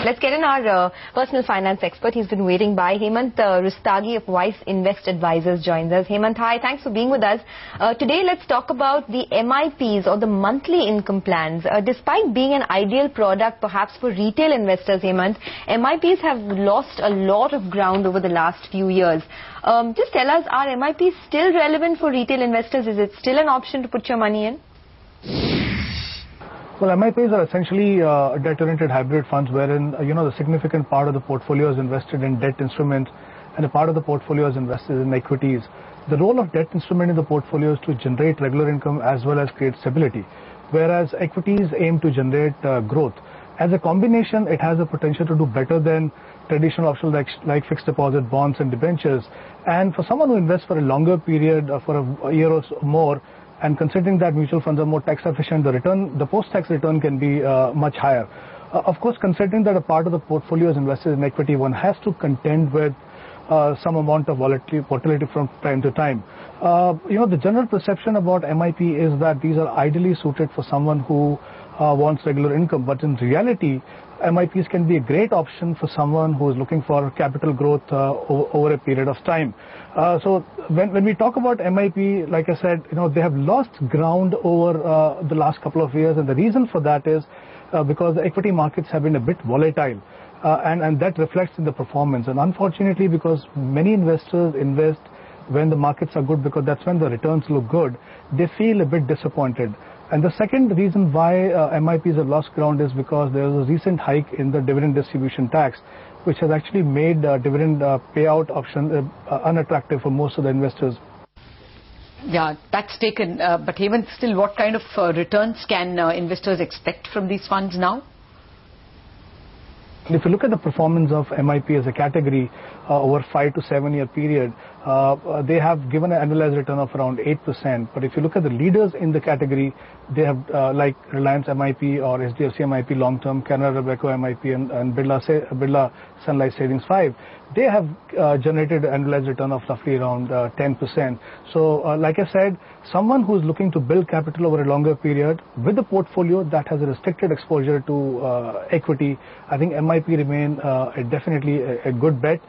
Let's get in our personal finance expert. He's been waiting by. Hemant Rustagi of Wiseinvest Advisors joins us. Hemant, hi. Thanks for being with us. Today, let's talk about the MIPs or the monthly income plans. Despite being an ideal product, perhaps for retail investors, Hemant, MIPs have lost a lot of ground over the last few years. Just tell us, are MIPs still relevant for retail investors? Is it still an option to put your money in? Well, MIPs are essentially debt-oriented hybrid funds wherein, the significant part of the portfolio is invested in debt instruments and a part of the portfolio is invested in equities. The role of debt instrument in the portfolio is to generate regular income as well as create stability, whereas equities aim to generate growth. As a combination, it has the potential to do better than traditional options like fixed deposit, bonds and debentures. And for someone who invests for a longer period, for a year or so more, and considering that mutual funds are more tax efficient, the post-tax return can be much higher. Of course, considering that a part of the portfolio is invested in equity, one has to contend with some amount of volatility from time to time. The general perception about MIP is that these are ideally suited for someone who wants regular income, but in reality, MIPs can be a great option for someone who is looking for capital growth over a period of time. So when we talk about MIP, like I said, they have lost ground over the last couple of years, and the reason for that is because the equity markets have been a bit volatile, and that reflects in the performance. And unfortunately, because many investors invest when the markets are good because that's when the returns look good, they feel a bit disappointed. And the second reason why MIPs have lost ground is because there was a recent hike in the dividend distribution tax, which has actually made dividend payout option unattractive for most of the investors. Yeah, that's taken. But Hemant, still, what kind of returns can investors expect from these funds now? If you look at the performance of MIP as a category over 5 to 7 year period, they have given an annualized return of around 8%. But if you look at the leaders in the category, they have like Reliance MIP or HDFC MIP Long Term, Canara Robeco MIP and Birla Sun Life Savings 5. They have generated an annualized return of roughly around 10%. So like I said, someone who is looking to build capital over a longer period with a portfolio that has a restricted exposure to equity, I think MIP remain definitely a good bet.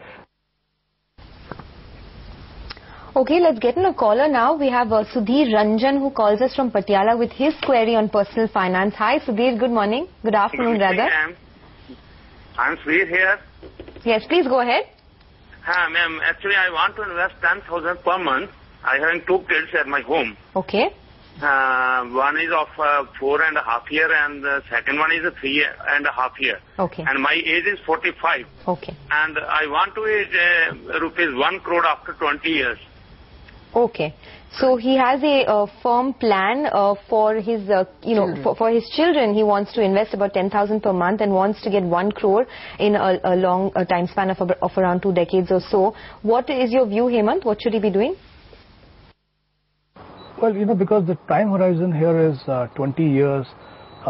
Okay, let's get in a caller now. We have Sudhir Ranjan who calls us from Patiala with his query on personal finance. Hi Sudhir, good morning. Good afternoon rather. I'm Sudhir here. Yes, please go ahead. Ma'am, actually I want to invest 10,000 per month. I have 2 kids at my home. Okay. One is of 4.5 years and the second one is 3.5 years. Okay. And my age is 45. Okay. And I want to raise rupees 1 crore after 20 years. Okay, so he has a firm plan for his, for his children. He wants to invest about 10,000 per month and wants to get 1 crore in a long time span of around 2 decades or so. What is your view, Hemant? What should he be doing? Well, because the time horizon here is 20 years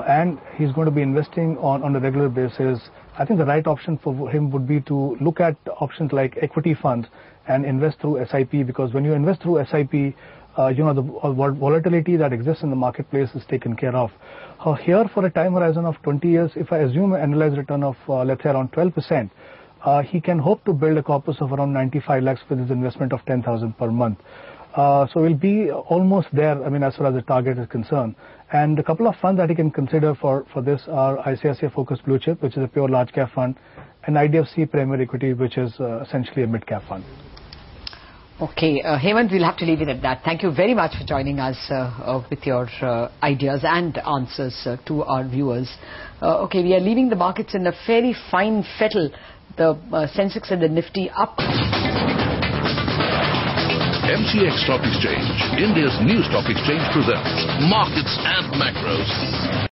and he's going to be investing on a regular basis, I think the right option for him would be to look at options like equity funds and invest through SIP, because when you invest through SIP, the volatility that exists in the marketplace is taken care of. Here, for a time horizon of 20 years, if I assume an annualized return of, let's say, around 12%, he can hope to build a corpus of around 95 lakhs with his investment of 10,000 per month. So we'll be almost there, as far as the target is concerned. And a couple of funds that he can consider for this are ICICI Focus Blue Chip, which is a pure large cap fund, and IDFC Premier Equity, which is essentially a mid cap fund. Okay, Hemant, we'll have to leave it at that. Thank you very much for joining us with your ideas and answers to our viewers. Okay, we are leaving the markets in a very fine fettle. The Sensex and the Nifty up. MCX Stock Exchange, India's new stock exchange, presents Markets and Macros.